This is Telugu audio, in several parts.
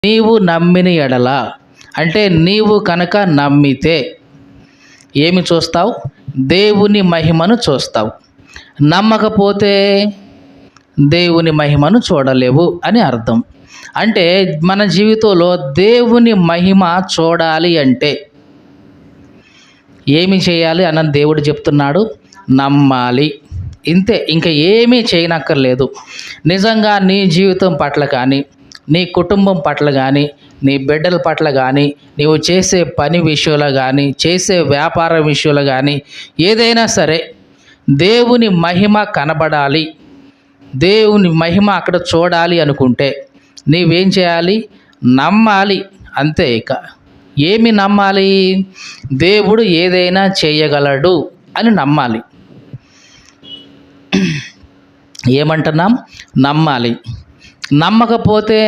నీవు నమ్మిన ఎడల, అంటే నీవు కనుక నమ్మితే ఏమి చూస్తావు? దేవుని మహిమను చూస్తావు. నమ్మకపోతే దేవుని మహిమను చూడలేవు అని అర్థం. అంటే మన జీవితంలో దేవుని మహిమ చూడాలి అంటే ఏమి చేయాలి అన్నది దేవుడు చెప్తున్నాడు. నమ్మాలి. ఇంతే, ఇంకా ఏమీ చేయనక్కర్లేదు. నిజంగా నీ జీవితం పట్ల కానీ, నీ కుటుంబం పట్ల కానీ, నీ బిడ్డల పట్ల కానీ, నీవు చేసే పని విషయంలో కానీ, చేసే వ్యాపార విషయంలో కానీ, ఏదైనా సరే దేవుని మహిమ కనబడాలి, దేవుని మహిమ అక్కడ చూడాలి అనుకుంటే నీవేం చేయాలి? నమ్మాలి. అంతే. ఇక ఏమి నమ్మాలి? దేవుడు ఏదైనా చేయగలడు అని నమ్మాలి. ఏమంటున్నాం? నమ్మాలి. నమ్మకపోతే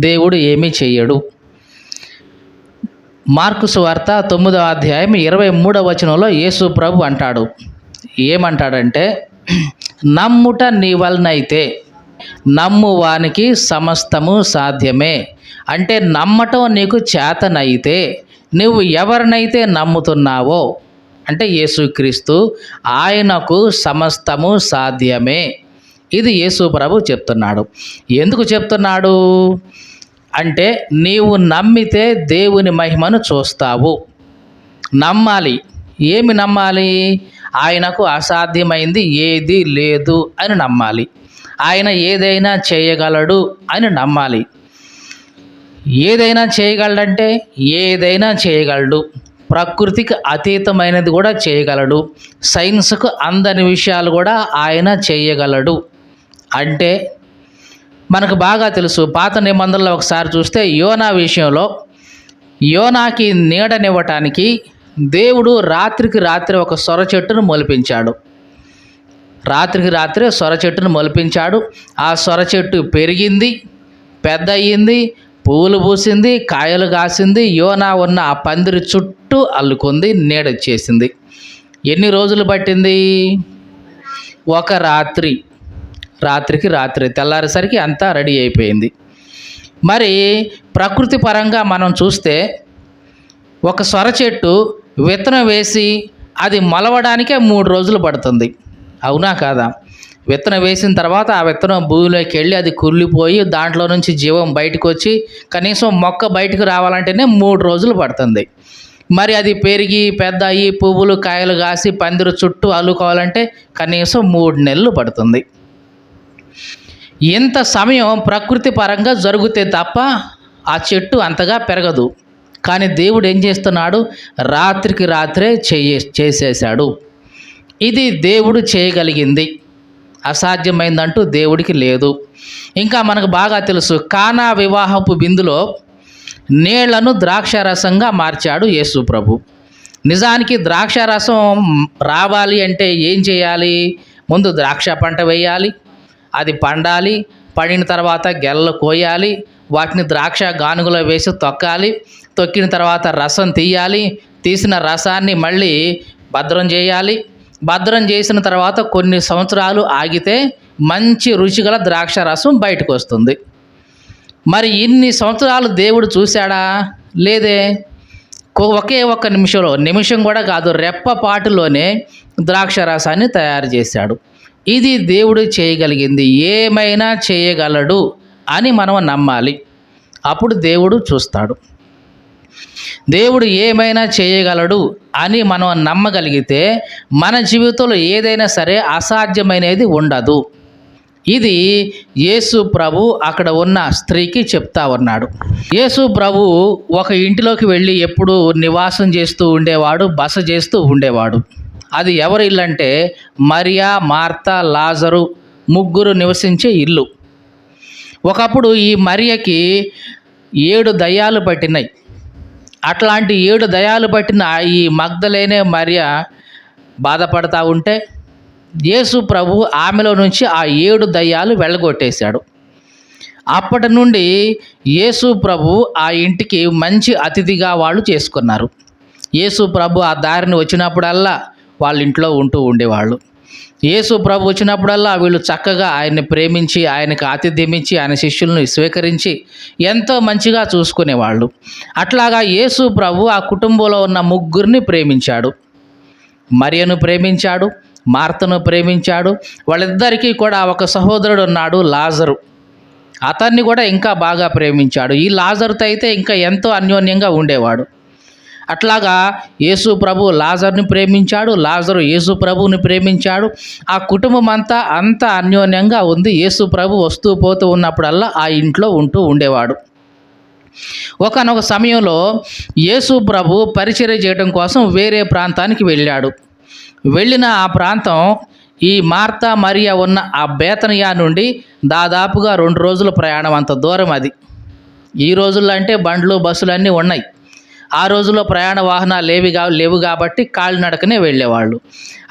దేవుడు ఏమీ చెయ్యడు. మార్కు సువార్త 9వ అధ్యాయం 23వ వచనంలో యేసు ప్రభు అంటాడు. ఏమంటాడంటే, నమ్ముట నీ వలనైతే నమ్మువానికి సమస్తము సాధ్యమే. అంటే నమ్మటం నీకు చేతనైతే, నువ్వు ఎవరినైతే నమ్ముతున్నావో, అంటే యేసుక్రీస్తు, ఆయనకు సమస్తము సాధ్యమే. ఇది యేసు ప్రభు చెప్తున్నాడు. ఎందుకు చెప్తున్నాడు అంటే, నీవు నమ్మితే దేవుని మహిమను చూస్తావు. నమ్మాలి. ఏమి నమ్మాలి? ఆయనకు అసాధ్యమైంది ఏదీ లేదు అని నమ్మాలి. ఆయన ఏదైనా చేయగలడు అని నమ్మాలి. ఏదైనా చేయగలడంటే ఏదైనా చేయగలడు. ప్రకృతికి అతీతమైనది కూడా చేయగలడు. సైన్స్కు అందని విషయాలు కూడా ఆయన చేయగలడు. అంటే మనకు బాగా తెలుసు, పాత నిబంధనలో ఒకసారి చూస్తే యోనా విషయంలో, యోనాకి నీడనివ్వటానికి దేవుడు రాత్రికి రాత్రి ఒక సొర చెట్టును మొలిపించాడు. రాత్రికి రాత్రే సొర చెట్టును మొలిపించాడు. ఆ సొర చెట్టు పెరిగింది, పెద్ద అయ్యింది, పువ్వులు పూసింది, కాయలు కాసింది. యోనా ఉన్న ఆ పందిరి చుట్టూ అల్లుకుంది, నీడొచ్చేసింది. ఎన్ని రోజులు పట్టింది? ఒక రాత్రి. రాత్రికి రాత్రి, తెల్లారేసరికి అంతా రెడీ అయిపోయింది. మరి ప్రకృతి పరంగా మనం చూస్తే ఒక సొర చెట్టు విత్తనం వేసి అది మొలవడానికే 3 రోజులు పడుతుంది. అవునా కాదా? విత్తనం వేసిన తర్వాత ఆ విత్తనం భూమిలోకి వెళ్ళి అది కుళ్ళిపోయి దాంట్లో నుంచి జీవం బయటకు వచ్చి కనీసం మొక్క బయటకు రావాలంటేనే 3 రోజులు పడుతుంది. మరి అది పెరిగి పెద్ద అయ్యి పువ్వులు కాయలు కాసి పందిరు చుట్టూ అల్లుకోవాలంటే కనీసం 3 నెలలు పడుతుంది. ఇంత సమయం ప్రకృతి పరంగా జరిగితే తప్ప ఆ చెట్టు అంతగా పెరగదు. కానీ దేవుడు ఏం చేస్తున్నాడు? రాత్రికి రాత్రే చేసేసాడు. ఇది దేవుడు చేయగలిగింది. అసాధ్యమైందంటూ దేవుడికి లేదు. ఇంకా మనకు బాగా తెలుసు, కానా వివాహపు బిందులో నీళ్లను ద్రాక్షారసంగా మార్చాడు యేసు ప్రభు. నిజానికి ద్రాక్షారసం రావాలి అంటే ఏం చేయాలి? ముందు ద్రాక్ష పంట వేయాలి, అది పండాలి, పండిన తర్వాత గెలలు కోయాలి, వాటిని ద్రాక్ష గానుగలో వేసి తొక్కాలి, తొక్కిన తర్వాత రసం తీయాలి, తీసిన రసాన్ని మళ్ళీ భద్రం చేయాలి, భద్రం చేసిన తర్వాత కొన్ని సంవత్సరాలు ఆగితే మంచి రుచిగల ద్రాక్ష రసం బయటకు వస్తుంది. మరి ఇన్ని సంవత్సరాలు దేవుడు చూశాడా? లేదే. ఒకే ఒక్క నిమిషం కూడా కాదు, రెప్పపాటులోనే ద్రాక్ష రసాన్ని తయారు చేశాడు. ఇది దేవుడు చేయగలిగింది. ఏమైనా చేయగలడు అని మనం నమ్మాలి. అప్పుడు దేవుడు చూస్తాడు. దేవుడు ఏమైనా చేయగలడు అని మనం నమ్మగలిగితే మన జీవితంలో ఏదైనా సరే అసాధ్యమైనది ఉండదు. ఇది యేసు ప్రభు అక్కడ ఉన్న స్త్రీకి చెప్తా ఉన్నాడు. యేసు ప్రభు ఒక ఇంటిలోకి వెళ్ళి ఎప్పుడు నివాసం చేస్తూ ఉండేవాడు, బస చేస్తూ ఉండేవాడు. అది ఎవరి ఇల్లు అంటే మరియా, మార్తా, లాజరు ముగ్గురు నివసించే ఇల్లు. ఒకప్పుడు ఈ మరియకి 7 దయ్యాలు పట్టినాయి. అట్లాంటి 7 దయ్యాలు పట్టిన ఈ మగ్దలేనే మరియ బాధపడతా ఉంటే యేసు ప్రభు ఆమెలో నుంచి ఆ 7 దయ్యాలు వెళ్ళగొట్టేశాడు. అప్పటి నుండి యేసు ప్రభు ఆ ఇంటికి మంచి అతిథిగా వాళ్ళు చేసుకున్నారు. యేసు ప్రభు ఆ దారిని వచ్చినప్పుడల్లా వాళ్ళ ఇంట్లో ఉంటూ ఉండేవాళ్ళు. యేసు ప్రభు వచ్చినప్పుడల్లా వీళ్ళు చక్కగా ఆయన్ని ప్రేమించి ఆయనకు ఆతిథ్యం ఇచ్చి ఆయన శిష్యులను స్వీకరించి ఎంతో మంచిగా చూసుకునేవాళ్ళు. అట్లాగా యేసు ప్రభు ఆ కుటుంబంలో ఉన్న ముగ్గురిని ప్రేమించాడు. మరియను ప్రేమించాడు, మార్తను ప్రేమించాడు. వాళ్ళిద్దరికీ కూడా ఒక సహోదరుడు ఉన్నాడు, లాజరు. అతన్ని కూడా ఇంకా బాగా ప్రేమించాడు. ఈ లాజరుతో అయితే ఇంకా ఎంతో అన్యోన్యంగా ఉండేవాడు. అట్లాగా యేసు ప్రభు లాజర్ని ప్రేమించాడు, లాజరు యేసు ప్రభువుని ప్రేమించాడు. ఆ కుటుంబం అంతా అన్యోన్యంగా ఉంది. యేసు ప్రభు వస్తూ పోతూ ఉన్నప్పుడల్లా ఆ ఇంట్లో ఉంటూ ఉండేవాడు. ఒకానొక సమయంలో యేసు ప్రభు పరిచర్య చేయడం కోసం వేరే ప్రాంతానికి వెళ్ళాడు. వెళ్ళిన ఆ ప్రాంతం ఈ మార్తా మరియా ఉన్న ఆ బేతనియా నుండి దాదాపుగా 2 రోజుల ప్రయాణం, అంత దూరం అది. ఈ రోజుల్లో అంటే బండ్లు బస్సులు అన్నీ ఉన్నాయి. ఆ రోజుల్లో ప్రయాణ వాహనాలు లేవు కాబట్టి కాలినడకనే వెళ్ళేవాళ్ళు.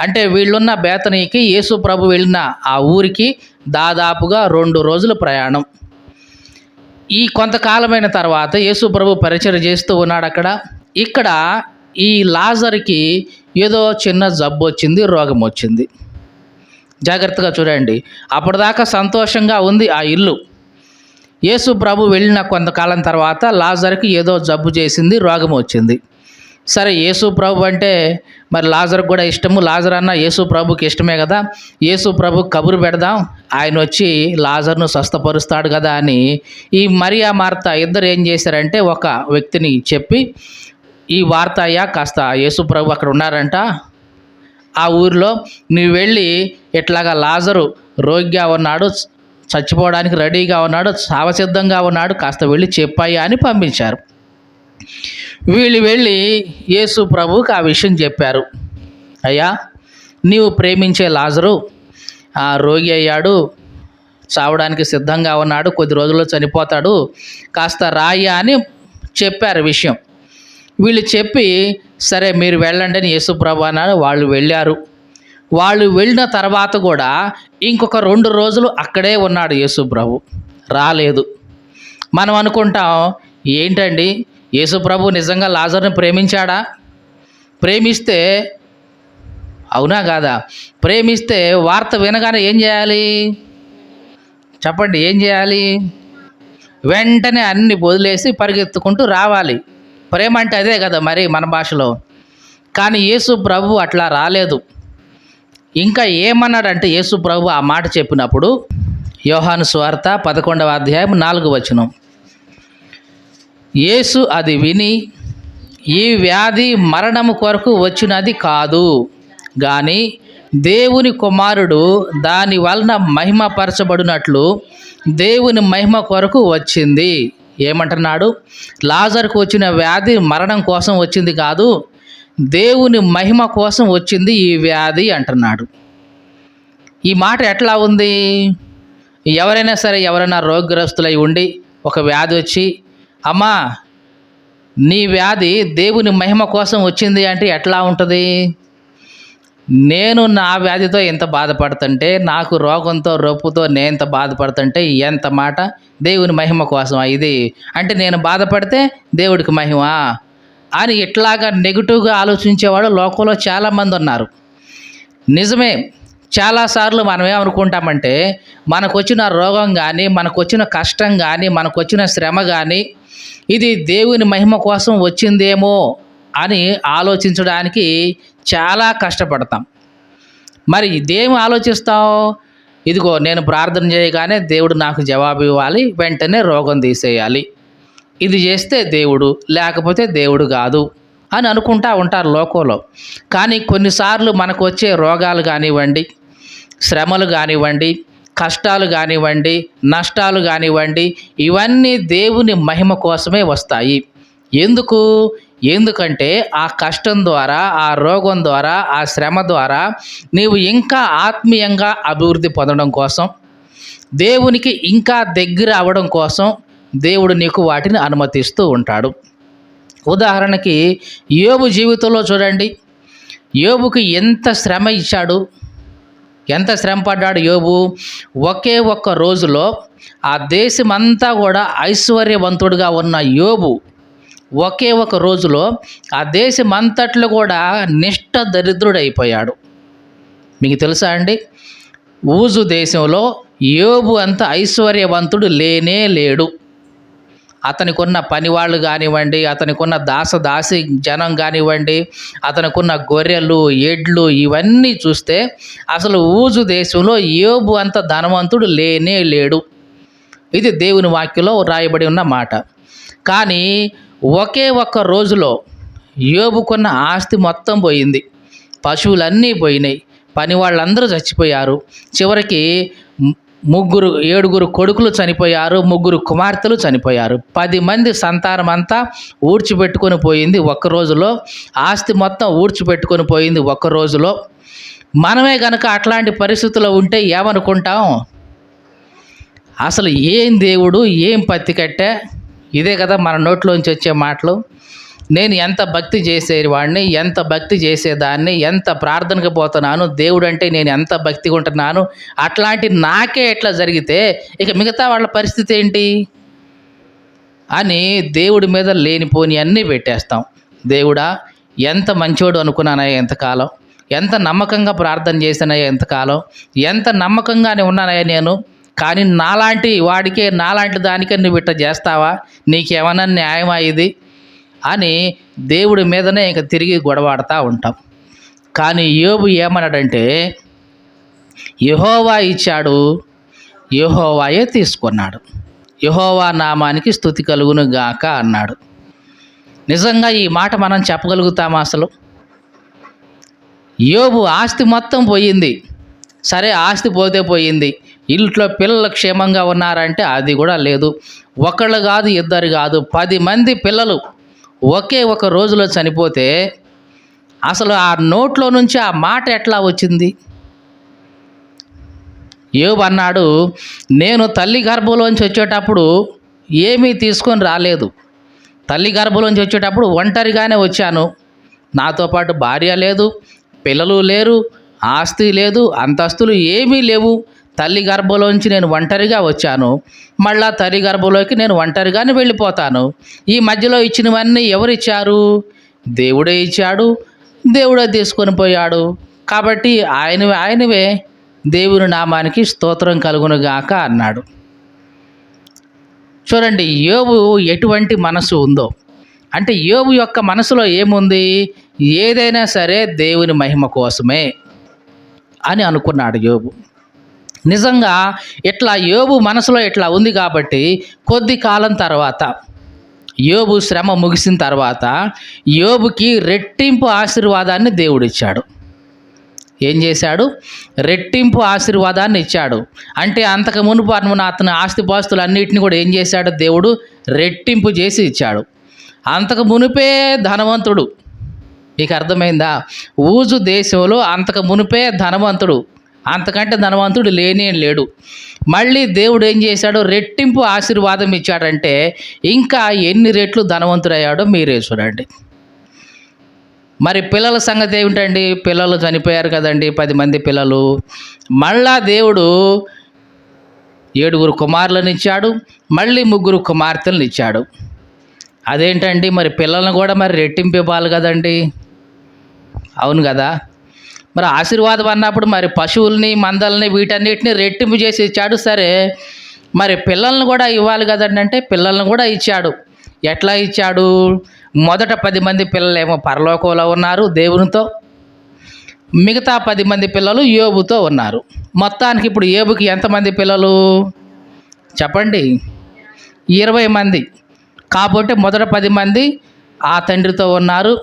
అంటే వీళ్ళున్న బేతనీకి యేసు ప్రభు వెళ్ళిన ఆ ఊరికి దాదాపుగా 2 రోజుల ప్రయాణం. ఈ కొంతకాలమైన తర్వాత యేసు ప్రభు పరిచర్య చేస్తూ ఉన్నాడు అక్కడ. ఇక్కడ ఈ లాజర్కి ఏదో చిన్న జబ్బు వచ్చింది, రోగం వచ్చింది. జాగ్రత్తగా చూడండి. అప్పటిదాకా సంతోషంగా ఉంది ఆ ఇల్లు. యేసు ప్రభు వెళ్ళిన కొంతకాలం తర్వాత లాజర్కి ఏదో జబ్బు చేసింది, రోగం వచ్చింది. సరే, యేసు ప్రభు అంటే మరి లాజర్కి కూడా ఇష్టము. లాజర్ అన్న యేసు ప్రభుకి ఇష్టమే కదా. యేసు ప్రభు కబురు పెడదాం, ఆయన వచ్చి లాజర్ను స్వస్థపరుస్తాడు కదా అని ఈ మరియా మార్తా ఇద్దరు ఏం చేశారంటే ఒక వ్యక్తిని చెప్పి, ఈ వార్త అయ్యా కాస్త యేసు ప్రభు అక్కడ ఉన్నారంట ఆ ఊరిలో, నువ్వు వెళ్ళి ఇట్లాగా లాజరు రోగిగా ఉన్నాడు, చచ్చిపోవడానికి రెడీగా ఉన్నాడు, సావసిద్ధంగా ఉన్నాడు, కాస్త వెళ్ళి చెప్పాయా అని పంపించారు. వీళ్ళు వెళ్ళి యేసు ప్రభువుకి ఆ విషయం చెప్పారు. అయ్యా, నీవు ప్రేమించే లాజరు ఆ రోగి అయ్యాడు, చావడానికి సిద్ధంగా ఉన్నాడు, కొద్ది రోజుల్లో చనిపోతాడు, కాస్త రాయ్యా అని చెప్పారు విషయం. వీళ్ళు చెప్పి సరే మీరు వెళ్ళండి అని యేసు ప్రభు అన్నాడు. వాళ్ళు వెళ్ళారు. వాళ్ళు వెళ్ళిన తర్వాత కూడా ఇంకొక 2 రోజులు అక్కడే ఉన్నాడు యేసు ప్రభు, రాలేదు. మనం అనుకుంటాం, ఏంటండి యేసు ప్రభు నిజంగా లాజర్ని ప్రేమించాడా? ప్రేమిస్తే అవునా కాదా? ప్రేమిస్తే వార్త వినగానే ఏం చేయాలి చెప్పండి? ఏం చేయాలి? వెంటనే అన్ని వదిలేసి పరిగెత్తుకుంటూ రావాలి. ప్రేమ అంటే అదే కదా మరి మన భాషలో. కానీ యేసు ప్రభు అట్లా రాలేదు. ఇంకా ఏమన్నాడంటే యేసు ప్రభు ఆ మాట చెప్పినప్పుడు, యోహాను సువార్త 11వ అధ్యాయం 4వ వచనం, యేసు అది విని, ఈ వ్యాధి మరణము కొరకు వచ్చినది కాదు కానీ దేవుని కుమారుడు దాని వలన మహిమపరచబడినట్లు దేవుని మహిమ కొరకు వచ్చింది. ఏమంటున్నాడు? లాజర్కు వచ్చిన వ్యాధి మరణం కోసం వచ్చింది కాదు, దేవుని మహిమ కోసం వచ్చింది ఈ వ్యాధి అంటున్నాడు. ఈ మాట ఎట్లా ఉంది? ఎవరైనా సరే, ఎవరైనా రోగగ్రస్తులై ఉండి ఒక వ్యాధి వచ్చి, అమ్మా నీ వ్యాధి దేవుని మహిమ కోసం వచ్చింది అంటే ఎట్లా ఉంటుంది? నేను నా వ్యాధితో ఎంత బాధపడుతుంటే, నాకు రోగంతో రొప్పుతో నేను ఎంత బాధపడుతుంటే ఎంత మాట దేవుని మహిమ కోసమా ఇది? అంటే నేను బాధపడితే దేవుడికి మహిమ అని ఇట్లాగా నెగిటివ్గా ఆలోచించేవాడు లోకంలో చాలామంది ఉన్నారు. నిజమే, చాలాసార్లు మనం ఏమనుకుంటామంటే మనకు వచ్చిన రోగం కానీ, మనకు వచ్చిన కష్టం కానీ, మనకు వచ్చిన శ్రమ కానీ ఇది దేవుని మహిమ కోసం వచ్చిందేమో అని ఆలోచించడానికి చాలా కష్టపడతాం. మరి ఇదేమి ఆలోచిస్తాం? ఇదిగో నేను ప్రార్థన చేయగానే దేవుడు నాకు జవాబు ఇవ్వాలి, వెంటనే రోగం తీసేయాలి, ఇది చేస్తే దేవుడు, లేకపోతే దేవుడు కాదు అని అనుకుంటా ఉంటారు లోకంలో. కానీ కొన్నిసార్లు మనకు వచ్చే రోగాలు కానివ్వండి, శ్రమలు కానివ్వండి, కష్టాలు కానివ్వండి, నష్టాలు కానివ్వండి, ఇవన్నీ దేవుని మహిమ కోసమే వస్తాయి. ఎందుకంటే ఆ కష్టం ద్వారా, ఆ రోగం ద్వారా, ఆ శ్రమ ద్వారా నీవు ఇంకా ఆత్మీయంగా అభివృద్ధి పొందడం కోసం, దేవునికి ఇంకా దగ్గర అవ్వడం కోసం దేవుడు నీకు వాటిని అనుమతిస్తూ ఉంటాడు. ఉదాహరణకి యోబు జీవితంలో చూడండి, యోబుకి ఎంత శ్రమ ఇచ్చాడు, ఎంత శ్రమ పడ్డాడు యోబు. ఒకే ఒక్క రోజులో ఆ దేశమంతా కూడా ఐశ్వర్యవంతుడిగా ఉన్న యోబు ఒకే ఒక రోజులో ఆ దేశమంతట్లో కూడా నిష్ఠ దరిద్రుడైపోయాడు. మీకు తెలుసా అండి, ఊజు దేశంలో యోబు అంత ఐశ్వర్యవంతుడు లేనే లేడు. అతనికున్న పనివాళ్ళు కానివ్వండి, అతనికున్న దాసి జనం కానివ్వండి, అతనికున్న గొర్రెలు, ఎడ్లు ఇవన్నీ చూస్తే అసలు ఊజు దేశంలో యోబు అంత ధనవంతుడు లేనే లేడు. ఇది దేవుని వాక్యంలో రాయబడి ఉన్న మాట. కానీ ఒకే ఒక్క రోజులో యోబుకున్న ఆస్తి మొత్తం పోయింది. పశువులన్నీ పోయినాయి, పని వాళ్ళందరూ చచ్చిపోయారు. చివరికి 7 కొడుకులు చనిపోయారు, 3 కుమార్తెలు చనిపోయారు. 10 మంది సంతానం అంతా ఊడ్చిపెట్టుకొని పోయింది ఒక్క రోజులో. ఆస్తి మొత్తం ఊడ్చిపెట్టుకొని పోయింది ఒక్క రోజులో. మనమే గనక అట్లాంటి పరిస్థితుల్లో ఉంటే ఏమనుకుంటాం? అసలు ఏం దేవుడు, ఏం పత్తి కట్టే, ఇదే కదా మన నోట్లోంచి వచ్చే మాటలు. నేను ఎంత భక్తి చేసేవాడిని, ఎంత భక్తి చేసేదాన్ని, ఎంత ప్రార్థనకు పోతున్నాను, దేవుడు అంటే నేను ఎంత భక్తిగా ఉంటున్నాను, అట్లాంటి నాకే ఎట్లా జరిగితే ఇక మిగతా వాళ్ళ పరిస్థితి ఏంటి అని దేవుడి మీద లేనిపోని అన్నీ పెట్టేస్తాం. దేవుడా, ఎంత మంచోడు అనుకున్నానయ్యా ఎంతకాలం, ఎంత నమ్మకంగా ప్రార్థన చేశానయ్యా ఎంతకాలం, ఎంత నమ్మకంగానే ఉన్నానయ్యా నేను, కానీ నాలాంటి వాడికే, నాలాంటి దానికే నువ్వు ఇట్లా చేస్తావా, నీకేమన్నా న్యాయమా ఇది అని దేవుడి మీదనే ఇంక తిరిగి గొడవాడుతూ ఉంటాం. కానీ యోబు ఏమన్నాడంటే, యెహోవా ఇచ్చాడు, యెహోవాయే తీసుకున్నాడు, యెహోవా నామానికి స్తుతి కలుగును గాక అన్నాడు. నిజంగా ఈ మాట మనం చెప్పగలుగుతామా అసలు? యోబు ఆస్తి మొత్తం పోయింది. సరే, ఆస్తి పోతే పోయింది. ఇంట్లో పిల్లలు క్షేమంగా ఉన్నారంటే అది కూడా లేదు. ఒకళ్ళు కాదు, ఇద్దరు కాదు, 10 మంది పిల్లలు ఒకే ఒక రోజులో చనిపోతే అసలు ఆ నోట్లో నుంచి ఆ మాట ఎట్లా వచ్చింది? యోబు అన్నాడు, నేను తల్లి గర్భంలోంచి వచ్చేటప్పుడు ఏమీ తీసుకొని రాలేదు. తల్లి గర్భంలోంచి వచ్చేటప్పుడు ఒంటరిగానే వచ్చాను. నాతో పాటు భార్య లేదు, పిల్లలు లేరు, ఆస్తి లేదు, అంతస్తులు ఏమీ లేవు. తల్లి గర్భంలోంచి నేను ఒంటరిగా వచ్చాను, మళ్ళా తల్లి గర్భంలోకి నేను ఒంటరిగానే వెళ్ళిపోతాను. ఈ మధ్యలో ఇచ్చినవన్నీ ఎవరిచ్చారు? దేవుడే ఇచ్చాడు, దేవుడే తీసుకొని పోయాడు. కాబట్టి ఆయనవే, దేవుని నామానికి స్తోత్రం కలుగునుగాక అన్నాడు. చూడండి, యోబు ఎటువంటి మనసు ఉందో. అంటే యోబు యొక్క మనసులో ఏముంది? ఏదైనా సరే దేవుని మహిమ కోసమే అని అనుకున్నాడు యోబు. నిజంగా ఇట్లా యోబు మనసులో ఇట్లా ఉంది కాబట్టి కొద్ది కాలం తర్వాత, యోబు శ్రమ ముగిసిన తర్వాత యోబుకి రెట్టింపు ఆశీర్వాదాన్ని దేవుడిచ్చాడు. ఏం చేశాడు? రెట్టింపు ఆశీర్వాదాన్ని ఇచ్చాడు. అంటే అంతకు మునుపు అతని ఆస్తిపాస్తులు అన్నిటిని కూడా ఏం చేశాడు? దేవుడు రెట్టింపు చేసి ఇచ్చాడు. అంతకు మునుపే ధనవంతుడు. మీకు అర్థమైందా? ఊజు దేశంలో అంతకు మునుపే ధనవంతుడు, అంతకంటే ధనవంతుడు లేనే లేడు. మళ్ళీ దేవుడు ఏం చేశాడు? రెట్టింపు ఆశీర్వాదం ఇచ్చాడంటే ఇంకా ఎన్ని రెట్లు ధనవంతుడయ్యాడో మీరే చూడండి. మరి పిల్లల సంగతి ఏమిటండి? పిల్లలు చనిపోయారు కదండి, 10 మంది పిల్లలు. మళ్ళా దేవుడు 7 కుమారులను ఇచ్చాడు, మళ్ళీ 3 కుమార్తెలను ఇచ్చాడు. అదేంటండి, మరి పిల్లలను కూడా మరి రెట్టింపు ఇవ్వాలి కదండి. అవును కదా. మరి ఆశీర్వాదం అన్నప్పుడు మరి పశువుల్ని, మందల్ని, వీటన్నిటిని రెట్టింపు చేసి ఇచ్చాడు. సరే, మరి పిల్లల్ని కూడా ఇవ్వాలి కదండి. అంటే పిల్లల్ని కూడా ఇచ్చాడు. ఎట్లా ఇచ్చాడు? మొదట 10 మంది పిల్లలేమో పరలోకంలో ఉన్నారు దేవునితో, మిగతా 10 మంది పిల్లలు యోబుతో ఉన్నారు. మొత్తానికి ఇప్పుడు యోబుకి ఎంతమంది పిల్లలు చెప్పండి? 20 మంది. కాబట్టి మొదట 10 మంది ఆ తండ్రితో ఉన్నారు,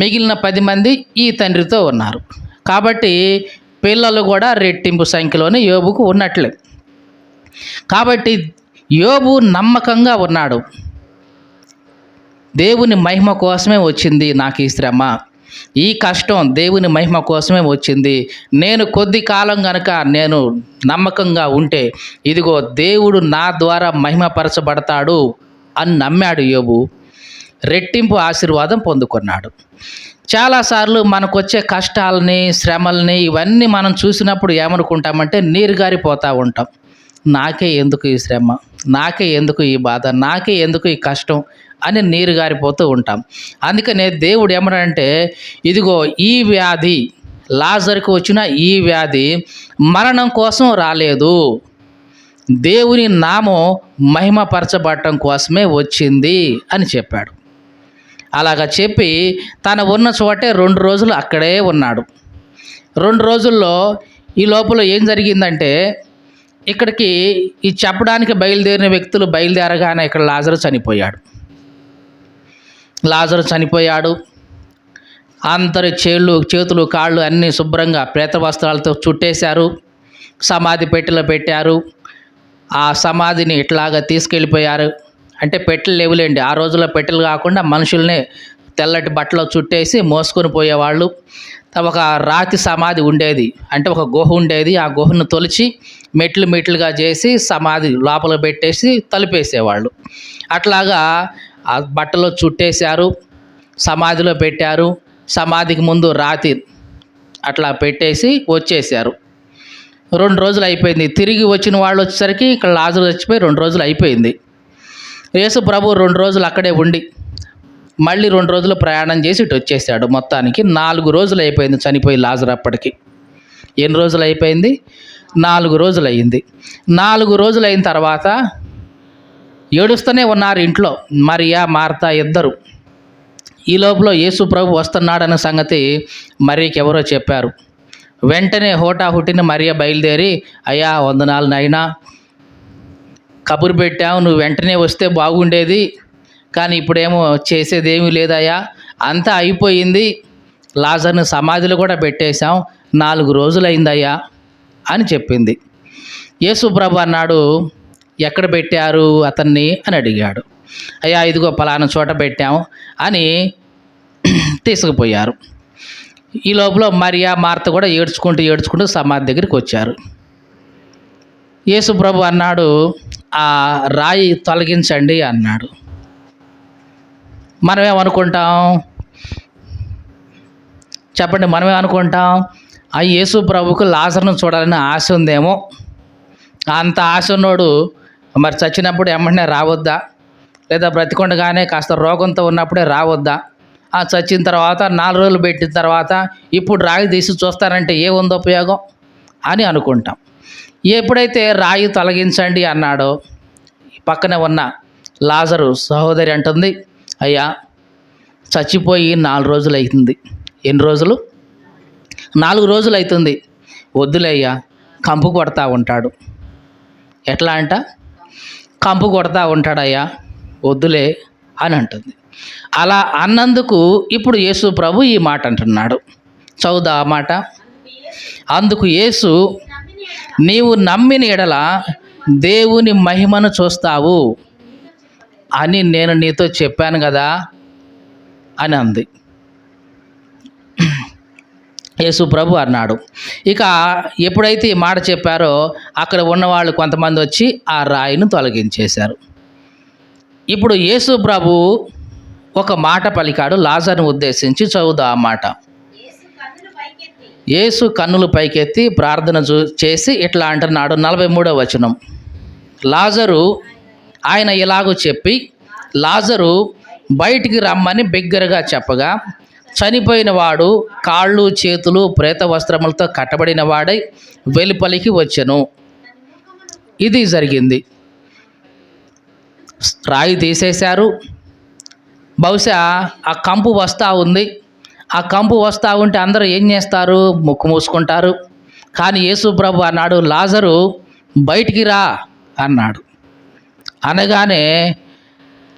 మిగిలిన 10 మంది ఈ తండ్రితో ఉన్నారు. కాబట్టి పిల్లలు కూడా రెట్టింపు సంఖ్యలోనే యోబుకు ఉన్నట్లే. కాబట్టి యోబు నమ్మకంగా ఉన్నాడు. దేవుని మహిమ కోసమే వచ్చింది నాకు ఈ శ్రమ, ఈ కష్టం దేవుని మహిమ కోసమే వచ్చింది. నేను కొద్ది కాలం గనక నేను నమ్మకంగా ఉంటే ఇదిగో దేవుడు నా ద్వారా మహిమపరచబడతాడు అని నమ్మాడు యోబు. రెట్టింపు ఆశీర్వాదం పొందుకున్నాడు. చాలాసార్లు మనకు వచ్చే కష్టాలని, శ్రమల్ని ఇవన్నీ మనం చూసినప్పుడు ఏమనుకుంటామంటే నీరుగారిపోతూ ఉంటాం. నాకే ఎందుకు ఈ శ్రమ, నాకే ఎందుకు ఈ బాధ, నాకే ఎందుకు ఈ కష్టం అని నీరుగారిపోతూ ఉంటాం. అందుకనే దేవుడు ఏమనంటే ఇదిగో ఈ వ్యాధి లాజరుకు వచ్చిన ఈ వ్యాధి మరణం కోసం రాలేదు, దేవుని నామం మహిమపరచబడటం కోసమే వచ్చింది అని చెప్పాడు. అలాగా చెప్పి తన ఉన్న చోటే 2 రోజులు అక్కడే ఉన్నాడు. 2 రోజుల్లో ఈ లోపల ఏం జరిగిందంటే, ఇక్కడికి ఈ చెప్పడానికి బయలుదేరిన వ్యక్తులు బయలుదేరగానే ఇక్కడ లాజరు చనిపోయాడు. అందరి చేతులు కాళ్ళు అన్నీ శుభ్రంగా ప్రేత వస్త్రాలతో చుట్టేశారు. సమాధి పెట్టెలో పెట్టారు. ఆ సమాధిని ఇట్లాగా తీసుకెళ్ళిపోయారు. అంటే పెట్టెలు లేవులేండి, ఆ రోజుల్లో పెట్టెలు కాకుండా మనుషుల్ని తెల్లటి బట్టలో చుట్టేసి మోసుకొని పోయేవాళ్ళు. ఒక రాతి సమాధి ఉండేది, అంటే ఒక గుహ ఉండేది. ఆ గుహను తొలిచి మెట్లుగా చేసి సమాధి లోపల పెట్టేసి తలుపేసేవాళ్ళు. అట్లాగా ఆ బట్టలో చుట్టేశారు, సమాధిలో పెట్టారు. సమాధికి ముందు రాతి అట్లా పెట్టేసి వచ్చేసారు. 2 రోజులు అయిపోయింది. తిరిగి వచ్చిన వాళ్ళు వచ్చేసరికి ఇక్కడ లాజరు చచ్చిపోయి 2 రోజులు అయిపోయింది. యేసు ప్రభు 2 రోజులు అక్కడే ఉండి మళ్ళీ 2 రోజులు ప్రయాణం చేసి ఇటు వచ్చేసాడు. మొత్తానికి 4 రోజులు అయిపోయింది చనిపోయి లాజరు అప్పటికి. ఎన్ని రోజులు అయిపోయింది? 4 రోజులు అయింది. 4 రోజులు అయిన తర్వాత ఏడుస్తూనే ఉన్నారు ఇంట్లో మరియా మార్తా ఇద్దరు. ఈ లోపల యేసు ప్రభు వస్తున్నాడన్న సంగతి మరియకి ఎవరో చెప్పారు. వెంటనే హోటాహుటిన మరియ బయలుదేరి, అయ్యా వందనాలు నాయనా, కబురు పెట్టావు, నువ్వు వెంటనే వస్తే బాగుండేది, కానీ ఇప్పుడేమో చేసేదేమీ లేదయ్యా, అంతా అయిపోయింది, లాజర్ని సమాధిలో కూడా పెట్టేశాం, 4 రోజులైందయ్యా అని చెప్పింది. యేసు ప్రభు అన్నాడు, ఎక్కడ పెట్టారు అతన్ని అని అడిగాడు. అయ్యా ఇదిగో పలానా చోట పెట్టాం అని తీసుకుపోయారు. ఈ లోపల మరియా మార్త కూడా ఏడ్చుకుంటూ సమాధి దగ్గరికి వచ్చారు. యేసు ప్రభు అన్నాడు, ఆ రాయి తొలగించండి అన్నాడు. మనమేమనుకుంటాం చెప్పండి? మనమేమనుకుంటాం, ఆ యేసు ప్రభుకు లాజరును చూడాలని ఆశ ఉందేమో. అంత ఆశ ఉన్నోడు మరి చచ్చినప్పుడు వెంటనే రావద్దా? లేదా బ్రతికొండగానే కాస్త రోగంతో ఉన్నప్పుడే రావద్దా? చచ్చిన తర్వాత 4 రోజులు పెట్టిన తర్వాత ఇప్పుడు రాయి తీసి చూస్తారంటే ఏముంది ఉపయోగం అని అనుకుంటాం. ఎప్పుడైతే రాయి తొలగించండి అన్నాడో, పక్కనే ఉన్న లాజరు సహోదరి అంటుంది, అయ్యా చచ్చిపోయి 4 రోజులు అవుతుంది. ఎన్ని రోజులు? 4 రోజులు అవుతుంది. వద్దులే అయ్యా, కంపు కొడతా ఉంటాడు. ఎట్లా అంట? కంపు కొడతా ఉంటాడయ్యా, వద్దులే అని అంటుంది. అలా అన్నందుకు ఇప్పుడు యేసు ప్రభు ఈ మాట అంటున్నాడు. చదువుదా ఆ మాట. అందుకు యేసు, నీవు నమ్మిన ఎడల దేవుని మహిమను చూస్తావు అని నేను నీతో చెప్పాను కదా అని అంది. యేసు ప్రభు అన్నాడు. ఇక ఎప్పుడైతే ఈ మాట చెప్పారో అక్కడ ఉన్నవాళ్ళు కొంతమంది వచ్చి ఆ రాయిని తొలగించేశారు. ఇప్పుడు యేసు ప్రభు ఒక మాట పలికాడు లాజరును ఉద్దేశించి. చదువుదా ఆ మాట. యేసు కన్నులు పైకెత్తి ప్రార్థన చేసి ఇట్లా అంటున్నాడు. 43వ వచనం. లాజరు, ఆయన ఇలాగూ చెప్పి లాజరు బయటికి రమ్మని బిగ్గరగా చెప్పగా, చనిపోయిన వాడు కాళ్ళు చేతులు ప్రేత వస్త్రములతో కట్టబడిన వాడై వెలుపలికి వచ్చెను. ఇది జరిగింది. రాయి తీసేశారు. బహుశా ఆ కంపు వస్తూ ఉంది. ఆ కంపు వస్తూ ఉంటే అందరూ ఏం చేస్తారు? ముక్కు మూసుకుంటారు. కానీ యేసు ప్రభు అన్నాడు, లాజరు బయటికి రా అన్నాడు. అనగానే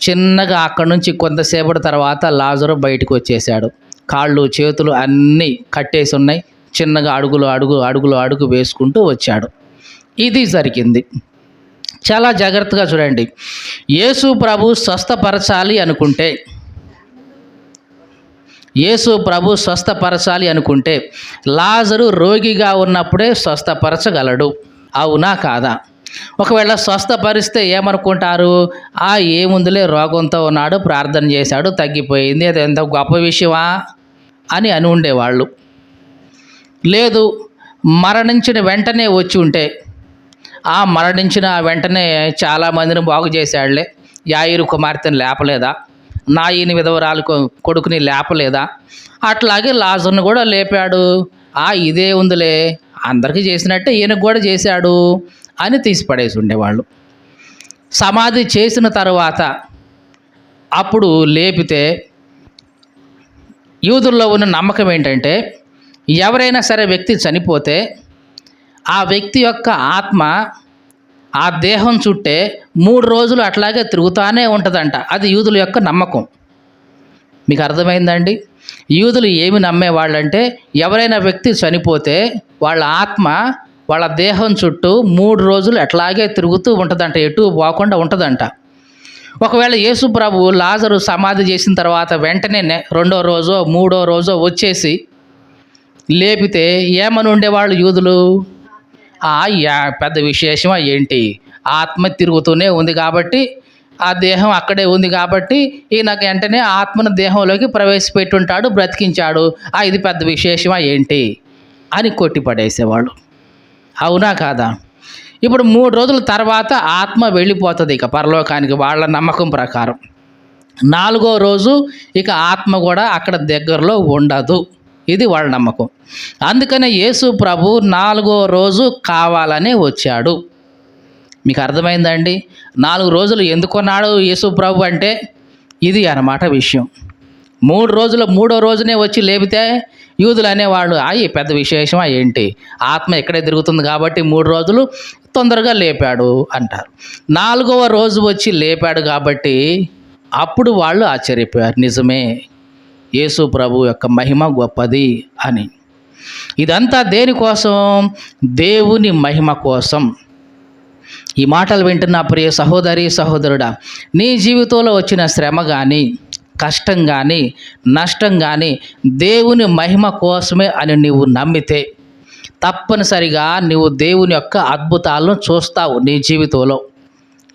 చిన్నగా అక్కడి నుంచి కొంతసేపటి తర్వాత లాజరు బయటకు వచ్చేసాడు. కాళ్ళు చేతులు అన్నీ కట్టేసి ఉన్నాయి. చిన్నగా అడుగు వేసుకుంటూ వచ్చాడు. ఇది జరిగింది. చాలా జాగ్రత్తగా చూడండి. యేసు ప్రభు స్వస్థపరచాలి అనుకుంటే లాజరు రోగిగా ఉన్నప్పుడే స్వస్థపరచగలడు. అవునా కాదా? ఒకవేళ స్వస్థపరిస్తే ఏమనుకుంటారు? ఏముందులే, రోగంతో ఉన్నాడు, ప్రార్థన చేశాడు, తగ్గిపోయింది, అది ఎంత గొప్ప విషయమా అని ఉండేవాళ్ళు. లేదు, మరణించిన వెంటనే వచ్చి ఉంటే, మరణించిన వెంటనే చాలామందిని బాగు చేశాడులే, యాయిరు కుమార్తెను లేపలేదా, నాయని విధవరాలు కొడుకుని లేపలేదా, అట్లాగే లాజరును కూడా లేపాడు ఇదే ఉందిలే, అందరికీ చేసినట్టే ఈయనకు కూడా చేశాడు అని తీసి పడేసి ఉండేవాళ్ళు. సమాధి చేసిన తర్వాత అప్పుడు లేపితే యూదుల్లో ఉన్న నమ్మకం ఏంటంటే, ఎవరైనా సరే వ్యక్తి చనిపోతే ఆ వ్యక్తి యొక్క ఆత్మ ఆ దేహం చుట్టే 3 రోజులు అట్లాగే తిరుగుతూనే ఉంటుందంట. అది యూదుల యొక్క నమ్మకం. మీకు అర్థమైందండి? యూదులు ఏమి నమ్మేవాళ్ళంటే, ఎవరైనా వ్యక్తి చనిపోతే వాళ్ళ ఆత్మ వాళ్ళ దేహం చుట్టూ 3 రోజులు అట్లాగే తిరుగుతూ ఉంటుందంట, ఎటు పోకుండా ఉంటుందంట. ఒకవేళ యేసు ప్రభువు లాజరు సమాధి చేసిన తర్వాత వెంటనే 2వ రోజో 3వ రోజో వచ్చేసి లేపితే ఏమని ఉండేవాళ్ళు యూదులు? పెద్ద విశేషమా ఏంటి, ఆత్మ తిరుగుతూనే ఉంది కాబట్టి, ఆ దేహం అక్కడే ఉంది కాబట్టి ఈయనకు వెంటనే ఆత్మను దేహంలోకి ప్రవేశపెట్టుంటాడు, బ్రతికించాడు, ఇది పెద్ద విశేషమా ఏంటి అని కొట్టిపడేసేవాళ్ళు. అవునా కాదా? ఇప్పుడు 3 రోజుల తర్వాత ఆత్మ వెళ్ళిపోతుంది ఇక పరలోకానికి వాళ్ళ నమ్మకం ప్రకారం. 4వ రోజు ఇక ఆత్మ కూడా అక్కడ దగ్గరలో ఉండదు. ఇది వాళ్ళ నమ్మకం. అందుకనే యేసు ప్రభు 4వ రోజు కావాలనే వచ్చాడు. మీకు అర్థమైందండి? 4 రోజులు ఎందుకున్నాడు యేసు ప్రభు అంటే ఇది అన్నమాట విషయం. 3 రోజులు 3వ రోజునే వచ్చి లేపితే యూదులు అనేవాళ్ళు, పెద్ద విశేషమా ఏంటి, ఆత్మ ఇక్కడే తిరుగుతుంది కాబట్టి 3 రోజులు తొందరగా లేపాడు అంటారు. 4వ రోజు వచ్చి లేపాడు కాబట్టి అప్పుడు వాళ్ళు ఆశ్చర్యపోయారు, నిజమే యేసు ప్రభు యొక్క మహిమ గొప్పది అని. ఇదంతా దేనికోసం? దేవుని మహిమ కోసం. ఈ మాటలు వింటున్న ప్రియ సహోదరి సహోదరుడా, నీ జీవితంలో వచ్చిన శ్రమ కానీ, కష్టం కానీ, నష్టం కానీ దేవుని మహిమ కోసమే అని నీవు నమ్మితే తప్పనిసరిగా నీవు దేవుని యొక్క అద్భుతాలను చూస్తావు. నీ జీవితంలో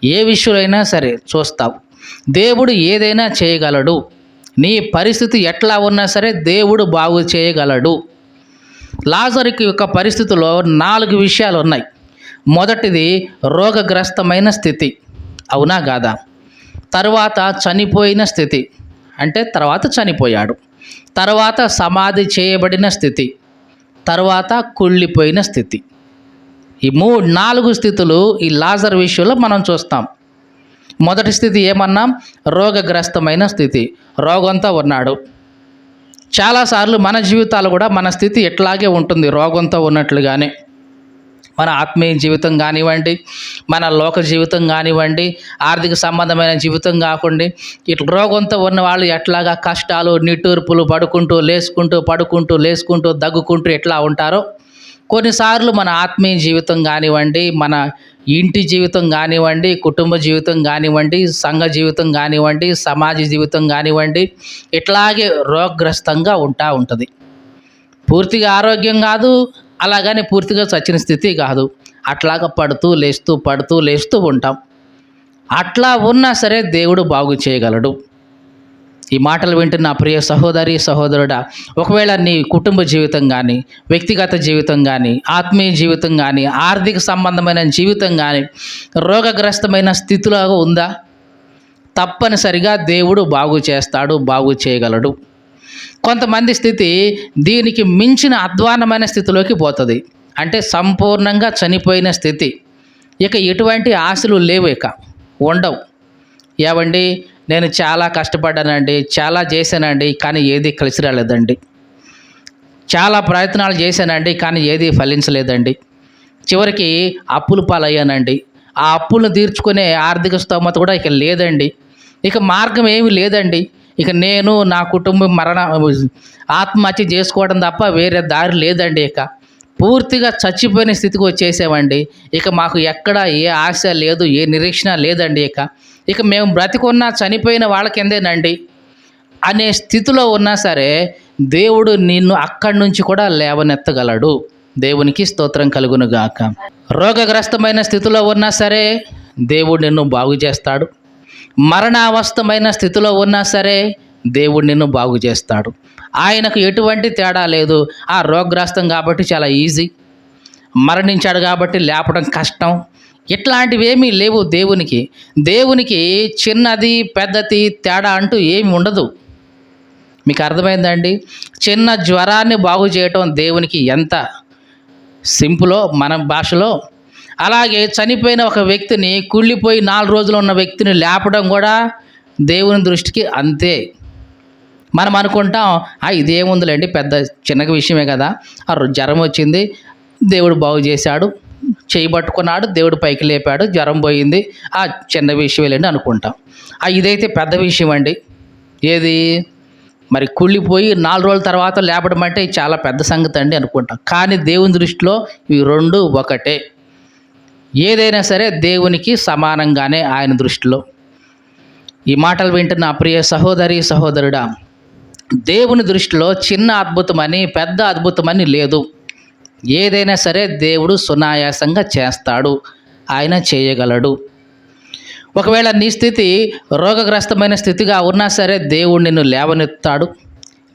ఏ విషయంలో సరే చూస్తావు. దేవుడు ఏదైనా చేయగలడు. నీ పరిస్థితి ఎట్లా ఉన్నా సరే దేవుడు బాగు చేయగలడు. లాజరుకి యొక్క పరిస్థితిలో 4 విషయాలు ఉన్నాయి. మొదటిది రోగగ్రస్తమైన స్థితి, అవునా కాదా? తర్వాత చనిపోయిన స్థితి, అంటే తర్వాత చనిపోయాడు. తర్వాత సమాధి చేయబడిన స్థితి, తర్వాత కుళ్ళిపోయిన స్థితి. ఈ 4 స్థితులు ఈ లాజర్ విషయంలో మనం చూస్తాం. మొదటి స్థితి ఏమన్నాం? రోగగ్రస్తమైన స్థితి. రోగంతో ఉన్నాడు. చాలాసార్లు మన జీవితాలు కూడా మన స్థితి ఎట్లాగే ఉంటుంది, రోగంతో ఉన్నట్లుగానే. మన ఆత్మీయ జీవితం కానివ్వండి, మన లోక జీవితం కానివ్వండి, ఆర్థిక సంబంధమైన జీవితం కాకుండా ఇట్లా రోగంతో ఉన్న వాళ్ళు ఎట్లాగా కష్టాలు నిట్టూర్పులు పడుకుంటూ లేసుకుంటూ పడుకుంటూ లేసుకుంటూ దగ్గుకుంటూ ఎట్లా ఉంటారో, కొన్నిసార్లు మన ఆత్మీయ జీవితం కానివ్వండి, మన ఇంటి జీవితం కానివ్వండి, కుటుంబ జీవితం కానివ్వండి, సంఘ జీవితం కానివ్వండి, సమాజ జీవితం కానివ్వండి, ఇట్లాగే రోగగ్రస్తంగా ఉంటుంది. పూర్తిగా ఆరోగ్యం కాదు, అలాగని పూర్తిగా చచ్చిన స్థితి కాదు. అట్లాగా పడుతూ లేస్తూ ఉంటాం. అట్లా ఉన్నా సరే దేవుడు బాగు చేయగలడు. ఈ మాటలు వింటున్న ప్రియ సహోదరి సహోదరుడా, ఒకవేళ నీ కుటుంబ జీవితం కానీ, వ్యక్తిగత జీవితం కానీ, ఆత్మీయ జీవితం కానీ, ఆర్థిక సంబంధమైన జీవితం కానీ రోగగ్రస్తమైన స్థితిలో ఉందా? తప్పనిసరిగా దేవుడు బాగు చేస్తాడు, బాగు చేయగలడు. కొంతమంది స్థితి దీనికి మించిన అధ్వాన్నమైన స్థితిలోకి పోతుంది. అంటే సంపూర్ణంగా చనిపోయిన స్థితి. ఇక ఎటువంటి ఆశలు లేవు, ఇక ఉండవు. ఏవండి, నేను చాలా కష్టపడ్డానండి, చాలా చేశానండి, కానీ ఏది కలిసి రాలేదండి. చాలా ప్రయత్నాలు చేశానండి, కానీ ఏది ఫలించలేదండి. చివరికి అప్పులు పాలయ్యానండి. ఆ అప్పులను తీర్చుకునే ఆర్థిక స్తోమత కూడా ఇక లేదండి. ఇక మార్గం ఏమీ లేదండి. ఇక నేను నా కుటుంబం ఆత్మహత్య చేసుకోవడం తప్ప వేరే దారి లేదండి. ఇక పూర్తిగా చచ్చిపోయిన స్థితికి వచ్చేసామండి. ఇక మాకు ఎక్కడ ఏ ఆశ లేదు, ఏ నిరీక్షణ లేదండి. ఇక మేము బ్రతికున్నా చనిపోయిన వాళ్ళ కిందేనండి అనే స్థితిలో ఉన్నా సరే దేవుడు నిన్ను అక్కడి నుంచి కూడా లేవనెత్తగలడు. దేవునికి స్తోత్రం కలుగునుగాక. రోగగ్రస్తమైన స్థితిలో ఉన్నా సరే దేవుడు నిన్ను బాగు చేస్తాడు. మరణావస్థమైన స్థితిలో ఉన్నా సరే దేవుడు నిన్ను బాగు చేస్తాడు. ఆయనకు ఎటువంటి తేడా లేదు. ఆ రోగగ్రస్తం కాబట్టి చాలా ఈజీ, మరణించాడు కాబట్టి లేపడం కష్టం, ఇట్లాంటివి ఏమీ లేవు దేవునికి. చిన్నది పెద్దది తేడా అంటూ ఏమి ఉండదు. మీకు అర్థమైందండి? చిన్న జ్వరాన్ని బాగు చేయటం దేవునికి ఎంత సింపులో మన భాషలో, అలాగే చనిపోయిన ఒక వ్యక్తిని, కుళ్ళిపోయి 4 రోజులు ఉన్న వ్యక్తిని లేపడం కూడా దేవుని దృష్టికి అంతే. మనం అనుకుంటాం ఇదేముందిలేండి, పెద్ద చిన్న విషయమే కదా, జ్వరం వచ్చింది, దేవుడు బాగు చేశాడు, చేయి పట్టుకున్నాడు, దేవుడు పైకి లేపాడు, జ్వరం పోయింది, చిన్న విషయమేలేండి అనుకుంటాం. ఇదైతే పెద్ద విషయం అండి. ఏది మరి కుళ్ళిపోయి 4 రోజుల తర్వాత లేపడం అంటే చాలా పెద్ద సంగతి అండి అనుకుంటాం. కానీ దేవుని దృష్టిలో ఇవి రెండు ఒకటే. ఏదైనా సరే దేవునికి సమానంగానే ఆయన దృష్టిలో. ఈ మాటలు వింటున్న ప్రియ సహోదరి సహోదరుడా, దేవుని దృష్టిలో చిన్న అద్భుతమని పెద్ద అద్భుతమని లేదు. ఏదైనా సరే దేవుడు సునాయాసంగా చేస్తాడు, ఆయన చేయగలడు. ఒకవేళ నీ స్థితి రోగగ్రస్తమైన స్థితిగా ఉన్నా సరే దేవుడు నిన్ను లేవనెత్తాడు.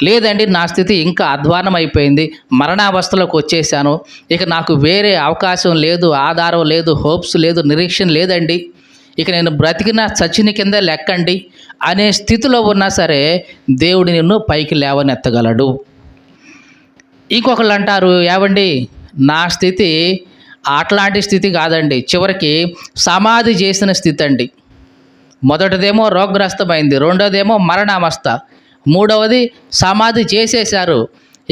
లేదండి నా స్థితి ఇంకా అధ్వానం అయిపోయింది, మరణావస్థలోకి వచ్చేసాను, ఇక నాకు వేరే అవకాశం లేదు, ఆధారం లేదు, హోప్స్ లేదు, నిరీక్షణ లేదండి, ఇక నేను బ్రతికిన చచ్చిన కింద లెక్కండి అనే స్థితిలో ఉన్నా సరే దేవుడు నిన్ను పైకి లేవనెత్తగలడు. ఇంకొకళ్ళు అంటారు, ఏవండి నా స్థితి అట్లాంటి స్థితి కాదండి, చివరికి సమాధి చేసిన స్థితి అండి. మొదటిదేమో రోగగ్రస్తమైంది, రెండోదేమో మరణావస్థ, మూడవది సమాధి చేసేశారు,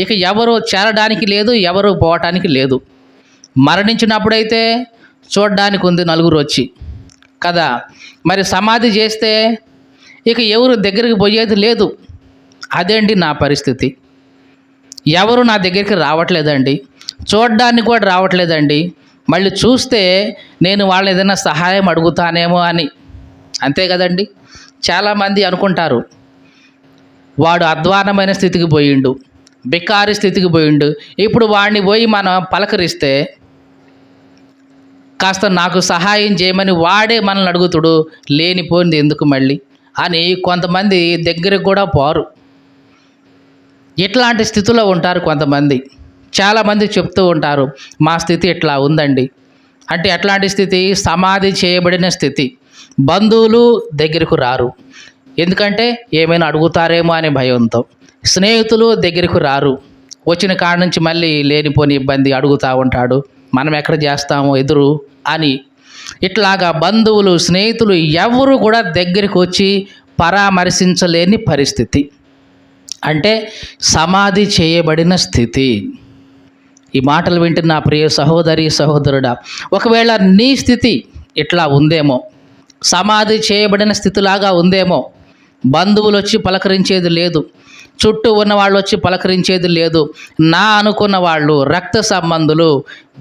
ఇక ఎవరు చేరడానికి లేదు, ఎవరు పోవటానికి లేదు. మరణించినప్పుడైతే చూడడానికి ఉంది నలుగురు వచ్చి కదా, మరి సమాధి చేస్తే ఇక ఎవరు దగ్గరికి పోయేది లేదు. అదేంటి నా పరిస్థితి. ఎవరు నా దగ్గరికి రావట్లేదండి, చూడడానికి కూడా రావట్లేదండి, మళ్ళీ చూస్తే నేను వాళ్ళని ఏదైనా సహాయం అడుగుతానేమో అని. అంతే కదండి, చాలామంది అనుకుంటారు వాడు అధ్వానమైన స్థితికి పోయిండు, బికారి స్థితికి పోయిండు, ఇప్పుడు వాడిని పోయి మనం పలకరిస్తే కాస్త నాకు సహాయం చేయమని వాడే మనల్ని అడుగుతుడు, లేనిపోయింది ఎందుకు మళ్ళీ అని కొంతమంది దగ్గరికి కూడా పోరు. ఇట్లాంటి స్థితిలో ఉంటారు కొంతమంది. చాలామంది చెప్తూ ఉంటారు మా స్థితి ఇట్లా ఉందండి అంటే. ఎట్లాంటి స్థితి? సమాధి చేయబడిన స్థితి. బంధువులు దగ్గరకు రారు, ఎందుకంటే ఏమైనా అడుగుతారేమో అనే భయంతో. స్నేహితులు దగ్గరకు రారు, వచ్చిన కాడ నుంచి మళ్ళీ లేనిపోని ఇబ్బంది అడుగుతూ ఉంటాడు, మనం ఎక్కడ చేస్తామో ఎదురు అని. ఇట్లాగా బంధువులు స్నేహితులు ఎవరు కూడా దగ్గరికి వచ్చి పరామర్శించలేని పరిస్థితి, అంటే సమాధి చేయబడిన స్థితి. ఈ మాటలు వింటున్న ప్రియ సహోదరి సహోదరుడా, ఒకవేళ నీ స్థితి ఇట్లా ఉందేమో, సమాధి చేయబడిన స్థితిలాగా ఉందేమో, బంధువులు వచ్చి పలకరించేది లేదు, చుట్టూ ఉన్న వాళ్ళు వచ్చి పలకరించేది లేదు, నా అనుకున్న వాళ్ళు, రక్త సంబంధులు,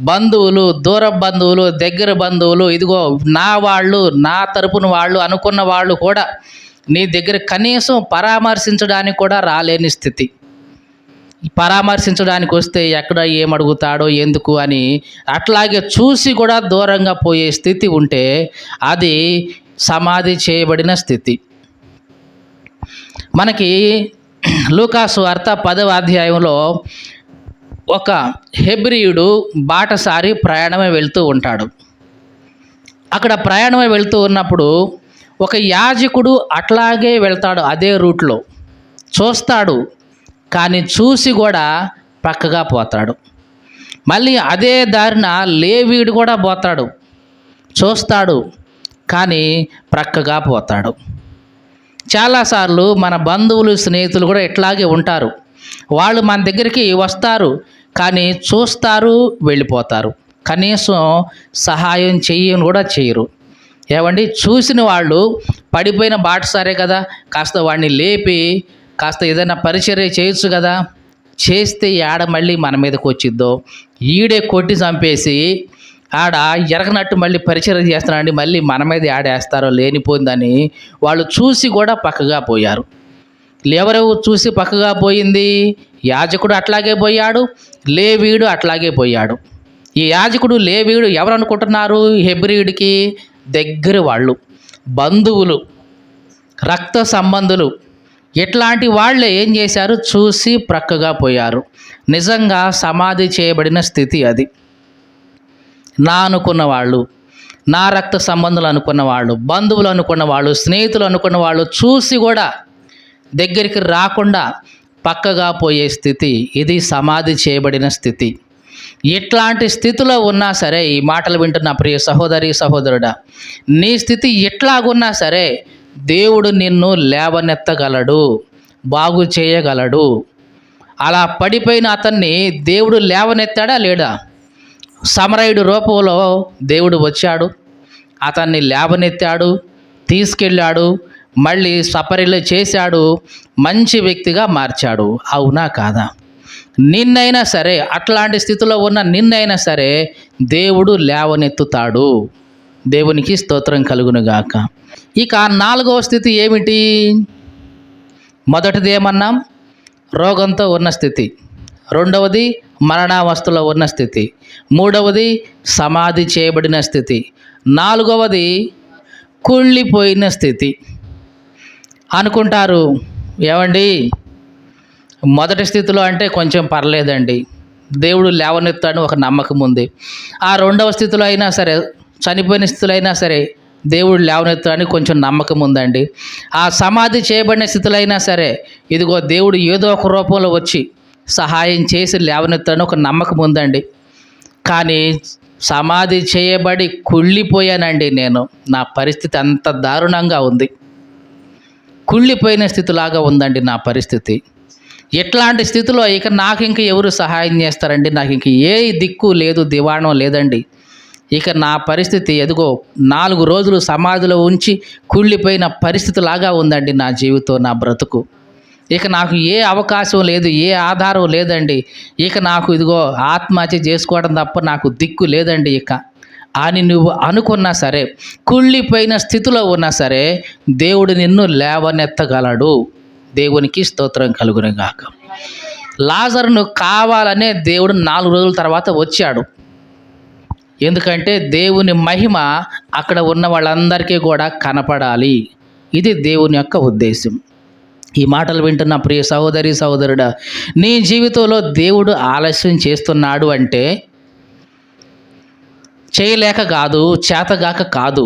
బంధువులు, దూర బంధువులు, దగ్గర బంధువులు, ఇదిగో నా వాళ్ళు, నా తరపున వాళ్ళు అనుకున్న వాళ్ళు కూడా నీ దగ్గర కనీసం పరామర్శించడానికి కూడా రాలేని స్థితి. పరామర్శించడానికి వస్తే ఎక్కడ ఏమడుగుతాడో ఎందుకు అని అట్లాగే చూసి కూడా దూరంగా పోయే స్థితి ఉంటే అది సమాధి చేయబడిన స్థితి. మనకి లూకాసు వార్త 10వ అధ్యాయంలో ఒక హెబ్రీయుడు బాటసారి ప్రయాణమే వెళ్తూ ఉంటాడు. అక్కడ ప్రయాణమే వెళ్తూ ఉన్నప్పుడు ఒక యాజకుడు అట్లాగే వెళ్తాడు, అదే రూట్లో చూస్తాడు, కానీ చూసి కూడా పక్కగా పోతాడు. మళ్ళీ అదే దారిన లేవీయుడు కూడా పోతాడు, చూస్తాడు, కానీ ప్రక్కగా పోతాడు. చాలాసార్లు మన బంధువులు స్నేహితులు కూడా ఇట్లాగే ఉంటారు. వాళ్ళు మన దగ్గరికి వస్తారు, కానీ చూస్తారు, వెళ్ళిపోతారు, కనీసం సహాయం చెయ్యని కూడా చేయరు. ఏమండి, చూసిన వాళ్ళు పడిపోయిన బాటసారే కదా, కాస్త వాడిని లేపి కాస్త ఏదైనా పరిచర్య చేయొచ్చు కదా, చేస్తే ఆడ మళ్ళీ మన మీదకి వచ్చిద్దో, ఈడే కొట్టి చంపేసి ఆడ ఎరగనట్టు మళ్ళీ పరిచర్య చేస్తున్నాడండి, మళ్ళీ మన మీద ఆడేస్తారో లేనిపోయిందని వాళ్ళు చూసి కూడా పక్కగా పోయారు. ఎవరెవరు చూసి పక్కగా పోయింది? యాజకుడు అట్లాగే పోయాడు, లేవీయుడు అట్లాగే పోయాడు. ఈ యాజకుడు లేవీయుడు ఎవరు అనుకుంటున్నారు? హెబ్రీయుడికి దగ్గర వాళ్ళు, బంధువులు, రక్త సంబంధులు. ఇట్లాంటి వాళ్ళే ఏం చేశారు? చూసి ప్రక్కగా పోయారు. నిజంగా సమాధి చేయబడిన స్థితి అది. నా అనుకున్న వాళ్ళు, నా రక్త సంబంధులు అనుకున్న వాళ్ళు, బంధువులు అనుకున్న వాళ్ళు, స్నేహితులు అనుకున్న వాళ్ళు చూసి కూడా దగ్గరికి రాకుండా పక్కగా పోయే స్థితి, ఇది సమాధి చేయబడిన స్థితి. ఇట్లాంటి స్థితిలో ఉన్నా సరే, ఈ మాటలు వింటున్న ప్రియ సహోదరి సహోదరుడా, నీ స్థితి ఎట్లాగున్నా సరే దేవుడు నిన్ను లేవనెత్తగలడు, బాగు చేయగలడు. అలా పడిపోయిన అతన్ని దేవుడు లేవనెత్తాడా లేడా? సమరయుడు రూపంలో దేవుడు వచ్చాడు, అతన్ని లేవనెత్తాడు, తీసుకెళ్ళాడు, మళ్ళీ సపర్యలు చేశాడు, మంచి వ్యక్తిగా మార్చాడు. అవునా కాదా? నిన్నైనా సరే, అట్లాంటి స్థితిలో ఉన్న నిన్నైనా సరే దేవుడు లేవనెత్తుతాడు. దేవునికి స్తోత్రం కలుగునుగాక. ఇక 4వ స్థితి ఏమిటి? మొదటిది ఏమన్నాం? రోగంతో ఉన్న స్థితి. రెండవది మరణావస్థలో ఉన్న స్థితి. మూడవది సమాధి చేయబడిన స్థితి. 4వది కుళ్ళిపోయిన స్థితి. అనుకుంటారు, ఏమండి మొదటి స్థితిలో అంటే కొంచెం పర్లేదండి, దేవుడు లేవనెత్తాడని ఒక నమ్మకం ఉంది. ఆ 2వ స్థితిలో అయినా సరే, చనిపోయిన స్థితిలో అయినా సరే దేవుడు లేవనెత్తాడని కొంచెం నమ్మకం ఉందండి. ఆ సమాధి చేయబడిన స్థితిలో అయినా సరే, ఇదిగో దేవుడు ఏదో ఒక రూపంలో వచ్చి సహాయం చేసి లేవనెత్తాడని ఒక నమ్మకం ఉందండి. కానీ సమాధి చేయబడి కుళ్ళిపోయానండి నేను. నా పరిస్థితి అంత దారుణంగా ఉంది, కుళ్ళిపోయిన స్థితిలాగా ఉందండి నా పరిస్థితి. ఎట్లాంటి స్థితిలో ఇక నాకు ఇంక ఎవరు సహాయం చేస్తారండి? నాకు ఇంక ఏ దిక్కు లేదు, దివాణం లేదండి. ఇక నా పరిస్థితి ఎదుగో 4 రోజులు సమాధిలో ఉంచి కుళ్ళిపోయిన పరిస్థితిలాగా ఉందండి నా జీవితం, నా బ్రతుకు. ఇక నాకు ఏ అవకాశం లేదు, ఏ ఆధారం లేదండి. ఇక నాకు ఇదిగో ఆత్మహత్య చేసుకోవడం తప్ప నాకు దిక్కు లేదండి ఇక అని నువ్వు అనుకున్నా సరే, కుళ్ళిపోయిన స్థితిలో ఉన్నా సరే దేవుడు నిన్ను లేవనెత్తగలడు. దేవునికి స్తోత్రం కలుగునుగాక. లాజరును కావాలనే దేవుడు 4 రోజుల తర్వాత వచ్చాడు. ఎందుకంటే దేవుని మహిమ అక్కడ ఉన్న వాళ్ళందరికీ కూడా కనపడాలి. ఇది దేవుని యొక్క ఉద్దేశం. ఈ మాటలు వింటున్న ప్రియ సహోదరి సహోదరుడా, నీ జీవితంలో దేవుడు ఆలస్యం చేస్తున్నాడు అంటే చేయలేక కాదు, చేతగాక కాదు.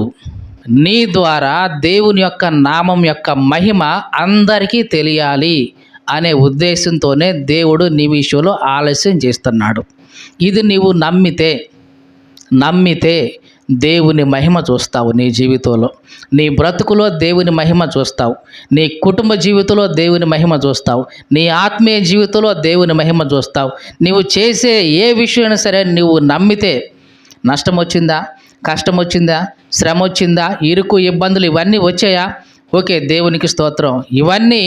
నీ ద్వారా దేవుని యొక్క నామం యొక్క మహిమ అందరికీ తెలియాలి అనే ఉద్దేశంతోనే దేవుడు నీ విషయంలో ఆలస్యం చేస్తున్నాడు. ఇది నీవు నమ్మితే దేవుని మహిమ చూస్తావు. నీ జీవితంలో, నీ బ్రతుకులో దేవుని మహిమ చూస్తావు. నీ కుటుంబ జీవితంలో దేవుని మహిమ చూస్తావు. నీ ఆత్మీయ జీవితంలో దేవుని మహిమ చూస్తావు. నీవు చేసే ఏ విషయమైనా సరే నువ్వు నమ్మితే, నష్టం వచ్చిందా, కష్టం వచ్చిందా, శ్రమ వచ్చిందా, ఇరుకు ఇబ్బందులు ఇవన్నీ వచ్చాయా? ఓకే, దేవునికి స్తోత్రం. ఇవన్నీ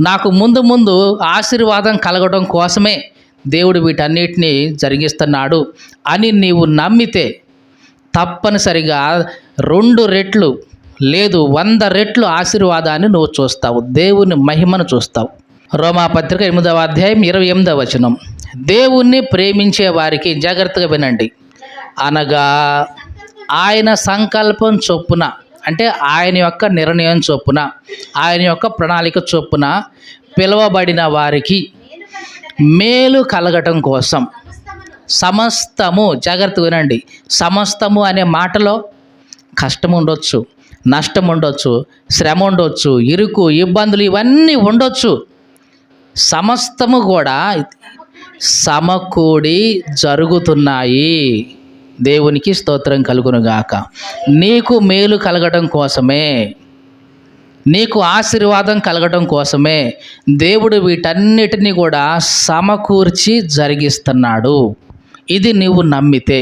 నాకు ముందు ఆశీర్వాదం కలగడం కోసమే దేవుడు వీటన్నిటినీ జరిగిస్తున్నాడు అని నీవు నమ్మితే తప్పనిసరిగా 2 రెట్లు లేదు 100 రెట్లు ఆశీర్వాదాన్ని నువ్వు చూస్తావు, దేవుని మహిమను చూస్తావు. రోమాపత్రిక 8వ అధ్యాయం 28వ వచనం, దేవుణ్ణి ప్రేమించే వారికి, జాగ్రత్తగా వినండి, అనగా ఆయన సంకల్పం చొప్పున, అంటే ఆయన యొక్క నిర్ణయం చొప్పున, ఆయన యొక్క ప్రణాళిక చొప్పున పిలువబడిన వారికి మేలు కలగటం కోసం సమస్తము, జాగ్రత్తగా వినండి, సమస్తము అనే మాటలో కష్టం ఉండొచ్చు, నష్టం ఉండొచ్చు, శ్రమ ఉండొచ్చు, ఇరుకు ఇబ్బందులు ఇవన్నీ ఉండొచ్చు. సమస్తము కూడా సమకూడి జరుగుతున్నాయి. దేవునికి స్తోత్రం కలుగునుగాక. నీకు మేలు కలగడం కోసమే, నీకు ఆశీర్వాదం కలగడం కోసమే దేవుడు వీటన్నిటినీ కూడా సమకూర్చి జరిగిస్తున్నాడు. ఇది నీవు నమ్మితే,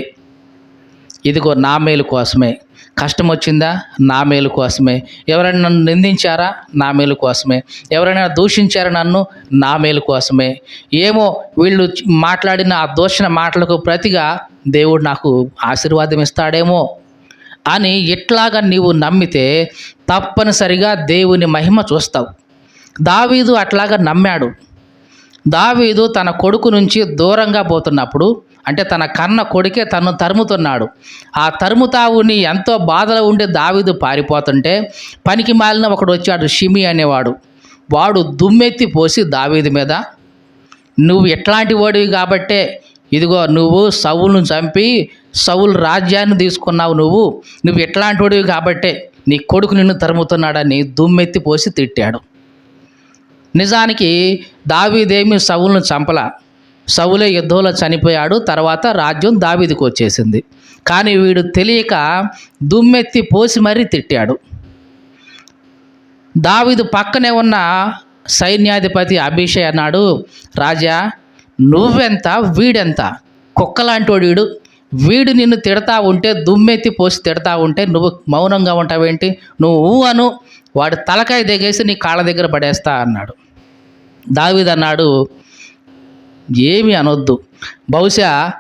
ఇదిగో నా మేలు కోసమే. కష్టం వచ్చిందా? నా మేలు కోసమే. ఎవరైనా నన్ను నిందించారా? నా మేలు కోసమే. ఎవరైనా దూషించారా నన్ను? నా మేలు కోసమే. ఏమో వీళ్ళు మాట్లాడిన ఆ దూషణ మాటలకు ప్రతిగా దేవుడు నాకు ఆశీర్వాదం ఇస్తాడేమో అని ఇట్లాగా నీవు నమ్మితే తప్పనిసరిగా దేవుని మహిమ చూస్తావు. దావీదు అట్లాగా నమ్మాడు. దావీదు తన కొడుకు నుంచి దూరంగా పోతున్నప్పుడు, అంటే తన కన్న కొడుకే తను తరుముతున్నాడు. ఆ తరుముతావుని ఎంతో బాధలో ఉండే దావీదు పారిపోతుంటే పనికి మాలిన ఒకడు వచ్చాడు, షిమి అనేవాడు. వాడు దుమ్మెత్తి పోసి దావీదు మీద, నువ్వు ఎట్లాంటి వాడివి కాబట్టే ఇదిగో నువ్వు సౌలును చంపి సౌలు రాజ్యాన్ని తీసుకున్నావు, నువ్వు ఎట్లాంటి వాడివి కాబట్టే నీ కొడుకు నిన్ను తరుముతున్నాడని దుమ్మెత్తి పోసి తిట్టాడు. నిజానికి దావీదేమి సౌలును చంపల. సౌలే యుద్ధంలో చనిపోయాడు. తర్వాత రాజ్యం దావీదుకు వచ్చేసింది. కానీ వీడు తెలియక దుమ్మెత్తి పోసి మరీ తిట్టాడు. దావీదు పక్కనే ఉన్న సైన్యాధిపతి అభిషేక్ అన్నాడు, రాజా నువ్వెంత వీడెంత, కుక్కలాంటోడు వీడు. వీడు నిన్ను తిడతా ఉంటే, దుమ్మెత్తి పోసి తిడతా ఉంటే నువ్వు మౌనంగా ఉంటావేంటి? నువ్వు అను, వాడి తలకాయ దిగేసి నీ కాళ్ళ దగ్గర పడేస్తా అన్నాడు. దావీదు అన్నాడు, ఏమీ అనొద్దు. బహుశా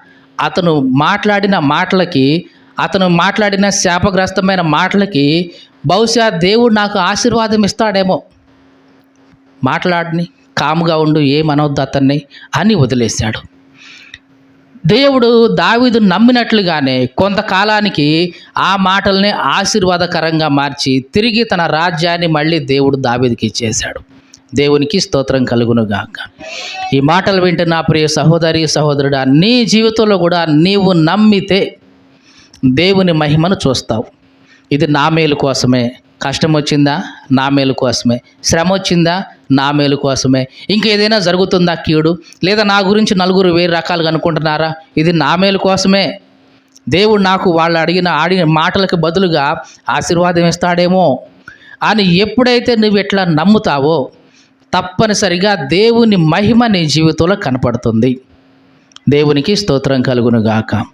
అతను మాట్లాడిన శాపగ్రస్తమైన మాటలకి బహుశా దేవుడు నాకు ఆశీర్వాదం ఇస్తాడేమో. మాట్లాడిని, కాముగా ఉండు, ఏమనొద్దు అతన్ని అని వదిలేశాడు. దేవుడు దావీదు నమ్మినట్లుగానే కొంతకాలానికి ఆ మాటల్ని ఆశీర్వాదకరంగా మార్చి తిరిగి తన రాజ్యాన్ని మళ్ళీ దేవుడు దావీదుకి ఇచ్చేశాడు. దేవునికి స్తోత్రం కలుగునుగాక. ఈ మాటలు వింటున్న నా ప్రియ సహోదరి సహోదరుడా, నీ జీవితంలో కూడా నీవు నమ్మితే దేవుని మహిమను చూస్తావు. ఇది నా మేలు కోసమే. కష్టం వచ్చిందా? నా మేలు కోసమే. శ్రమ వచ్చిందా? నా మేలు కోసమే. ఇంకేదైనా జరుగుతుందా కీడు? లేదా నా గురించి నలుగురు వేరు రకాలుగా అనుకుంటున్నారా? ఇది నా మేలు కోసమే. దేవుడు నాకు వాళ్ళు అడిగిన మాటలకు బదులుగా ఆశీర్వాదం ఇస్తాడేమో అని ఎప్పుడైతే నువ్వు ఇట్లా నమ్ముతావో తప్పనిసరిగా దేవుని మహిమ నీ జీవితంలో కనపడుతుంది. దేవునికి స్తోత్రం కలుగునుగాక.